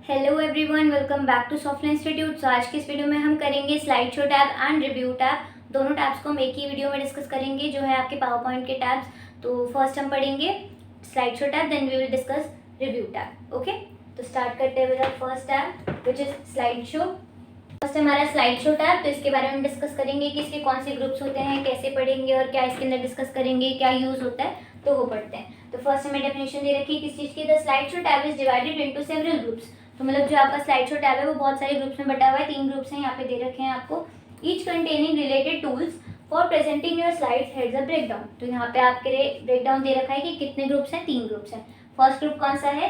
Hello everyone, welcome back to software institute. तो आज की इस वीडियो में हम करेंगे slide show tab and review tab. दोनों टैब्स को हम एक ही वीडियो में डिस्कस करेंगे, जो है आपके पावर पॉइंट के टैब्स। तो फर्स्ट हम पढ़ेंगे slide show tab, then we will discuss review tab. Okay, तो स्टार्ट करते हैं with first tab which is slide show. First हमारा स्लाइड शो टैब, तो इसके बारे में डिस्कस करेंगे कि इसके कौन से ग्रुप्स होते हैं, कैसे पढ़ेंगे और क्या इसके अंदर डिस्कस करेंगे, क्या यूज होता है, तो वो पढ़ते हैं। तो फर्स्ट हमें डेफिनेशन दे रखी है किस चीज़ की। The slide show tab is divided into several groups. तो मतलब जो आपका स्लाइड शो टैब है वो बहुत सारे ग्रुप्स में बटा हुआ है। 3 ग्रुप्स हैं यहाँ पे दे रखे हैं आपको, each containing related tools for presenting your slides heads a breakdown. तो यहाँ पे आपके लिए ब्रेकडाउन दे रखा है कि कितने ग्रुप्स हैं, 3 ग्रुप्स हैं। फर्स्ट ग्रुप कौन सा है?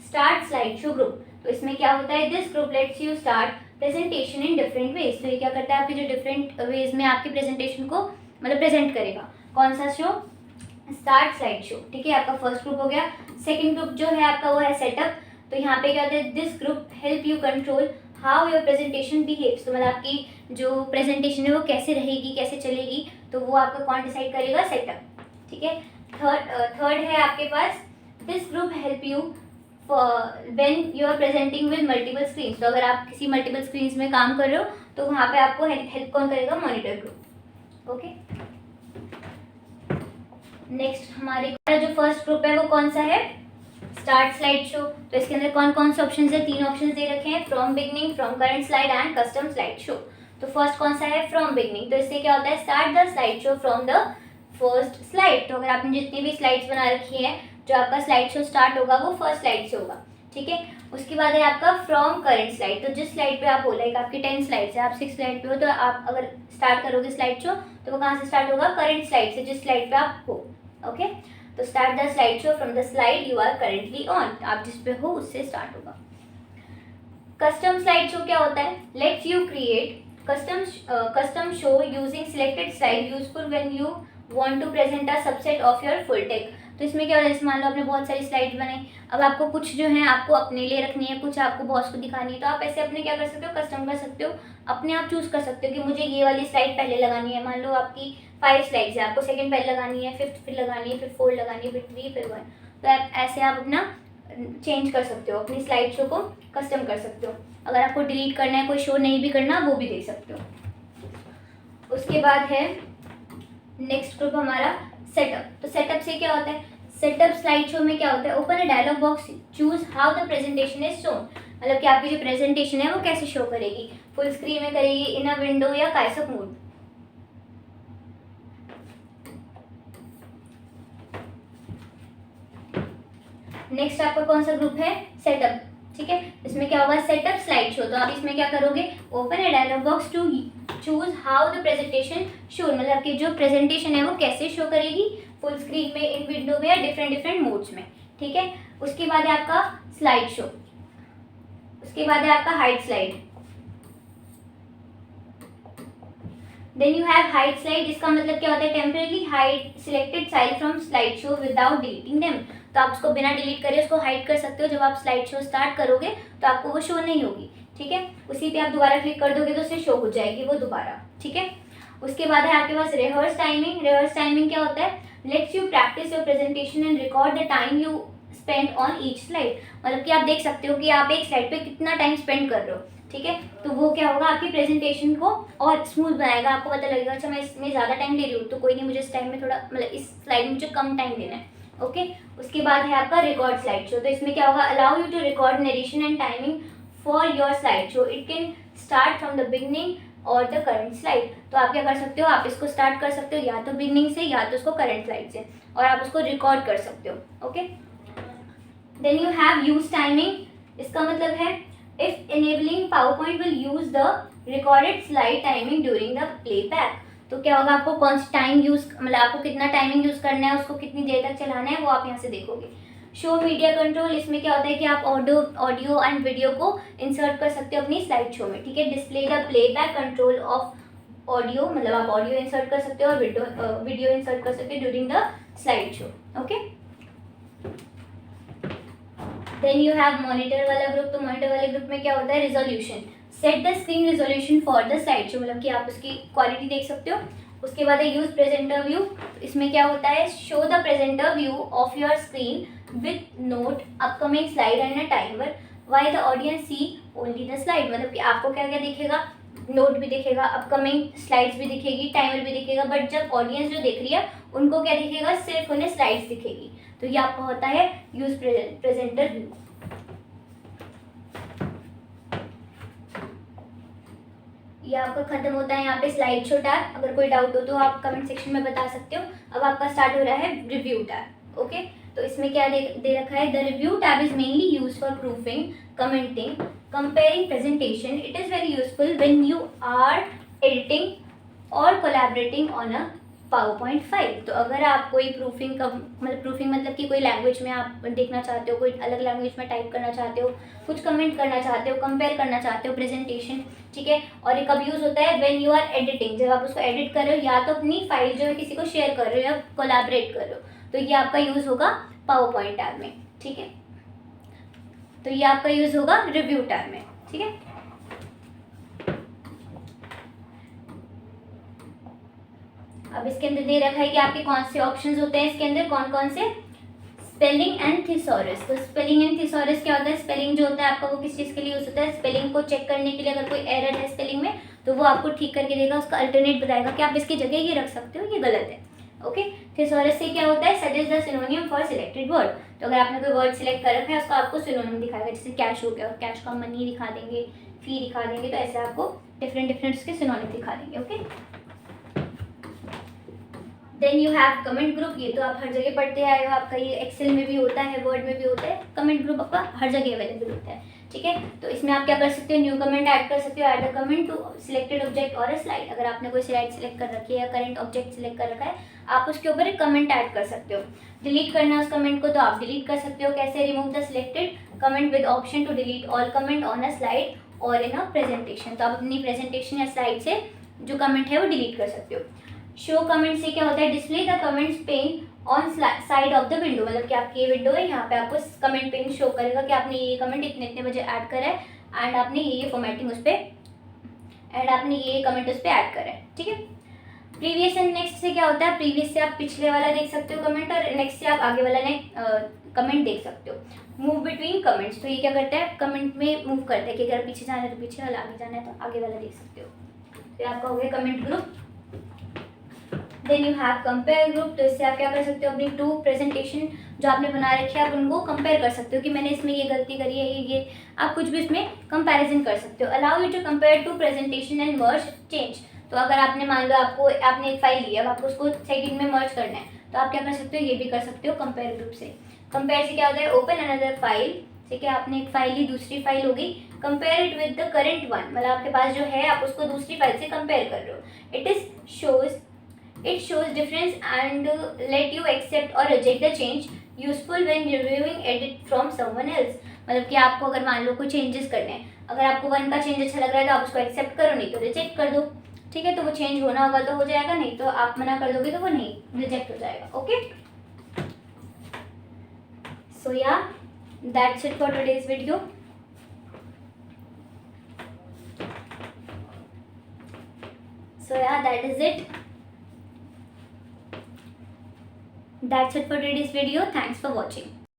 Start slide show group. तो इसमें क्या होता है, this group let's you start presentation in different ways. तो ये क्या करता है, आपके जो डिफरेंट वेज में आपकी प्रेजेंटेशन को मतलब प्रेजेंट करेगा। कौन सा शो? Start slide show. ठीक है, आपका फर्स्ट ग्रुप हो गया। सेकंड ग्रुप जो है आपका वो है सेटअप। तो यहाँ पे क्या होता है, this group help you control how your presentation behaves. तो मतलब आपकी जो प्रेजेंटेशन है वो कैसे रहेगी, कैसे चलेगी, तो वो आपका कौन डिसाइड करेगा? सेटअप। ठीक है। थर्ड है आपके पास, this group help you when you are presenting with multiple screen. तो अगर आप किसी मल्टीपल स्क्रीन में काम कर रहे हो तो वहाँ पे आपको हेल्प कौन करेगा? Monitor group. ओके, नेक्स्ट हमारे जो फर्स्ट ग्रुप है वो कौन सा है? Start slide show. तो इसके अंदर कौन कौन से ऑप्शंस है? 3 ऑप्शंस दे रखे हैं, from beginning, from current slide and custom slide show. तो फर्स्ट कौन सा है? From beginning. तो इससे क्या होता है, start the slide show from the first slide. तो अगर आपने जितनी भी स्लाइड्स बना रखी है, जो आपका स्लाइड शो स्टार्ट होगा वो फर्स्ट स्लाइड से होगा। ठीक है। उसके बाद है आपका फ्रॉम करंट स्लाइड। तो जिस स्लाइड पे आप हो, लाइक आपकी 10 स्लाइड्स है, आप 6 स्लाइड पे हो, तो आप अगर स्टार्ट करोगे स्लाइड शो तो वो कहाँ से स्टार्ट होगा? करंट स्लाइड से, जिस स्लाइड पे आप हो। ओके, तो start the slide show from the slide you are currently on. आप जिस पे हो उससे स्टार्ट होगा। कस्टम स्लाइड शो क्या होता है? Let's you create custom show using selected slide useful when you want to present a subset of your full deck. तो इसमें क्या होता है, मान लो आपने बहुत सारी स्लाइड बनाई, अब आपको कुछ जो है आपको अपने लिए रखनी है, कुछ आपको बॉस को दिखानी है, तो आप ऐसे अपने क्या कर सकते हो? कस्टम कर सकते हो, अपने आप चूज कर सकते हो कि मुझे ये वाली स्लाइड पहले लगानी है। मान लो आपकी 5 स्लाइड्स है, आपको सेकंड पहले लगानी है, फिफ्थ फिर लगानी है, फिर 4 लगानी है, फिर 3, फिर 1। तो आप ऐसे आप अपना चेंज कर सकते हो, अपनी स्लाइड शो को कस्टम कर सकते हो। अगर आपको डिलीट करना है, कोई शो नहीं भी करना, वो भी देख सकते हो। उसके बाद है नेक्स्ट ग्रुप हमारा सेटअप। तो सेटअप से क्या होता है? सेटअप स्लाइड शो में क्या होता है, open a dialog box, choose how the presentation is shown. मतलब कि आपकी जो प्रेजेंटेशन है वो कैसे शो करेगी, फुल स्क्रीन में करेगी, इन अ विंडो या काइसअप मोड। नेक्स्ट आपका कौन सा ग्रुप है? सेटअप। ठीक है, इसमें क्या होगा? Setup slide show. तो आप इसमें क्या करोगे, open a dialog box to choose how the presentation show. मतलब कि जो प्रेजेंटेशन है वो कैसे शो करेगी, फुल स्क्रीन में, इन विंडो में या डिफरेंट डिफरेंट मोड्स में। ठीक है। उसके बाद है आपका स्लाइड शो। उसके बाद है आपका hide slide. Then you have hide slide. इसका मतलब क्या होता है, temporarily hide selected slide from slide show without deleting them. तो आप उसको बिना डिलीट करे उसको हाइड कर सकते हो। जब आप स्लाइड शो स्टार्ट करोगे तो आपको वो शो नहीं होगी। ठीक है, उसी पे आप दोबारा क्लिक कर दोगे तो उससे शो हो जाएगी वो दोबारा। ठीक है। उसके बाद है आपके पास रिहर्स टाइमिंग। रिहर्स टाइमिंग क्या होता है, let's you practice your presentation and record the time you spend on each slide. मतलब कि आप देख सकते हो कि आप एक स्लाइड पे कितना टाइम स्पेंड कर रहे हो। ठीक है, तो वो क्या होगा, आपकी प्रेजेंटेशन को और स्मूथ बनाएगा। आपको पता लगेगा अच्छा मैं इसमें ज़्यादा टाइम ले रही हूँ, तो कोई नहीं, मुझे इस टाइम में थोड़ा मतलब इस स्लाइड में मुझे कम टाइम देना है। ओके। उसके बाद है आपका रिकॉर्ड स्लाइड शो। तो इसमें क्या होगा, allow you to record narration and timing for your slide show. It can start from the beginning और द करंट स्लाइड। तो आप क्या कर सकते हो, आप इसको स्टार्ट कर सकते हो या तो बिगनिंग से या तो उसको करंट स्लाइड से, और आप उसको रिकॉर्ड कर सकते हो। Okay. Then you have use timing. इसका मतलब है if enabling PowerPoint will use the recorded slide timing during the playback. तो क्या होगा, आपको कौन सी टाइम यूज मतलब आपको कितना टाइमिंग यूज करना है, उसको कितनी देर तक चलाना है, वो आप यहाँ से देखोगे। Show media control. इसमें क्या होता है कि आप ऑडियो एंड वीडियो को इंसर्ट कर सकते हो अपनी स्लाइड शो में। ठीक है। Display the playback control of audio, मतलब आप ऑडियो इंसर्ट कर सकते हो और वीडियो इंसर्ट कर सकते हो during the slide show. Okay. Then you have monitor वाला ग्रुप। तो मॉनिटर वाले ग्रुप में क्या होता है, resolution. Set the screen resolution for the slide show. मतलब कि आप उसकी क्वालिटी देख सकते हो। उसके बाद है यूज प्रेजेंटर व्यू। इसमें क्या होता है, show the presenter view of your screen with note upcoming slide and a timer. While the audience see only the slide, मतलब कि आपको क्या क्या दिखेगा, नोट भी दिखेगा, अपकमिंग स्लाइड्स भी दिखेगी, टाइमर भी दिखेगा, बट जब ऑडियंस जो देख रही है उनको क्या दिखेगा, सिर्फ उन्हें स्लाइड्स दिखेगी। तो ये आपका होता है यूज प्रेजेंटर व्यू। ये आपका खत्म होता है यहाँ पे स्लाइड शो टैब। अगर कोई डाउट हो तो आप कमेंट सेक्शन में बता सकते हो। अब आपका स्टार्ट हो रहा है रिव्यू टैब। ओके, तो इसमें क्या दे रखा है, the review tab is mainly use for proofing, commenting, comparing presentation. It is very useful when you are editing or collaborating on a PowerPoint file. तो अगर आप कोई प्रूफिंग का प्रूफिंग मतलब कि कोई लैंग्वेज में आप देखना चाहते हो, कोई अलग लैंग्वेज में टाइप करना चाहते हो, कुछ कमेंट करना चाहते हो, कंपेयर करना चाहते हो प्रेजेंटेशन, ठीक है। और ये कब यूज़ होता है, व्हेन यू आर एडिटिंग, जब आप उसको एडिट कर रहे हो या तो अपनी फाइल जो है किसी को शेयर कर रहे हो या कोलैबोरेट कर रहे हो, तो ये आपका यूज़ होगा पावरपॉइंट टैब में, ठीक है। तो ये आपका यूज़ होगा रिव्यू टैब में, ठीक है। अब इसके अंदर दे रखा है कि आपके कौन से ऑप्शंस होते हैं, इसके अंदर कौन कौन से, स्पेलिंग एंड थिसॉरस। तो स्पेलिंग एंड थिसॉरस क्या होता है, स्पेलिंग जो होता है आपका वो किस चीज़ के लिए यूज़ होता है, स्पेलिंग को चेक करने के लिए। अगर कोई एरर है स्पेलिंग में तो वो आपको ठीक करके देगा, उसका अल्टरनेट बताएगा कि आप इसकी जगह ये रख सकते हो, ये गलत है। ओके, थिसॉरस से क्या होता है, suggest the synonym for selected word. तो अगर आपने कोई वर्ड सिलेक्ट कर रखा है उसका आपको सिनोनिम दिखाएगा, जैसे कैश हो गया, कैश का मनी दिखा देंगे, फी दिखा देंगे, तो ऐसे आपको डिफरेंट उसके सिनोनिम दिखा देंगे। Okay, then you have comment group. ये तो आप हर जगह पढ़ते आए हो, आपका ये एक्सेल में भी होता है, वर्ड में भी होता है, कमेंट ग्रुप आपका हर जगह अवेलेबल होता है, ठीक है। तो इसमें आप क्या कर सकते हो, न्यू कमेंट ऐड कर सकते हो, add a comment to selected object और अ स्लाइड। अगर आपने कोई स्लाइड सिलेक्ट कर रखी है या करंट ऑब्जेक्ट सिलेक्ट कर रखा है, आप उसके ऊपर एक कमेंट ऐड कर सकते हो। डिलीट करना है उस कमेंट को तो आप डिलीट कर सकते हो। कैसे, remove the selected comment with option to delete all comment on a slide और इन अ प्रेजेंटेशन। तो आप अपनी प्रेजेंटेशन या स्लाइड से जो कमेंट है वो डिलीट कर सकते हो। शो कमेंट से क्या होता है, display the comments pain on side of the window, मतलब कि आपकी ये विंडो है, यहाँ पे आपको कमेंट पेन शो करेगा कि आपने ये कमेंट इतने इतने बजे ऐड करा है एंड आपने ये फॉर्मेटिंग उस पर एंड आपने ये कमेंट उस पर ऐड करा है, ठीक है। प्रीवियस एंड नेक्स्ट से क्या होता है, प्रीवियस से आप पिछले वाला देख सकते हो कमेंट और नेक्स्ट से आप आगे वाला कमेंट देख सकते हो। मूव बिटवीन कमेंट्स, तो ये क्या करता है, कमेंट में मूव करता है कि अगर पीछे जाना है तो पीछे वाला, आगे जाना है तो आगे वाला देख सकते हो। तो आपका हो गया comment group. Then you have compare group. तो इससे आप क्या कर सकते हो, अपनी टू प्रेजेंटेशन जो आपने बना रखी है आप उनको कंपेयर कर सकते हो कि मैंने इसमें ये गलती करी है, ये आप कुछ भी इसमें कंपैरिजन कर सकते हो। Allow you to compare two presentation and merge change. तो अगर आपने मान लो आपने एक फाइल ली है, अब आपको उसको सेकंड में मर्ज करना है, तो आप क्या कर सकते हो, ये भी कर सकते हो कंपेयर ग्रुप से। कंपेयर से क्या होता है, ओपन अनदर फाइल, ठीक है, आपने एक फाइल ली, दूसरी फाइल होगी, compare it with the current one, मतलब आपके पास जो है आप उसको दूसरी फाइल से कंपेयर कर रहे हो। It shows difference and let you accept or reject the change, useful when reviewing edit from someone else। मतलब कि आपको अगर मान लो कोई चेंजेस करने हैं, अगर आपको वन का चेंज अच्छा लग रहा है तो आप उसको एक्सेप्ट करो, नहीं तो रिजेक्ट कर दो, ठीक है। तो वो चेंज होना होगा तो हो जाएगा, नहीं तो आप मना कर दोगे तो वो नहीं रिजेक्ट हो जाएगा। ओके, सो या that's it for today's video. So yeah, that is it. That's it for today's video. Thanks for watching.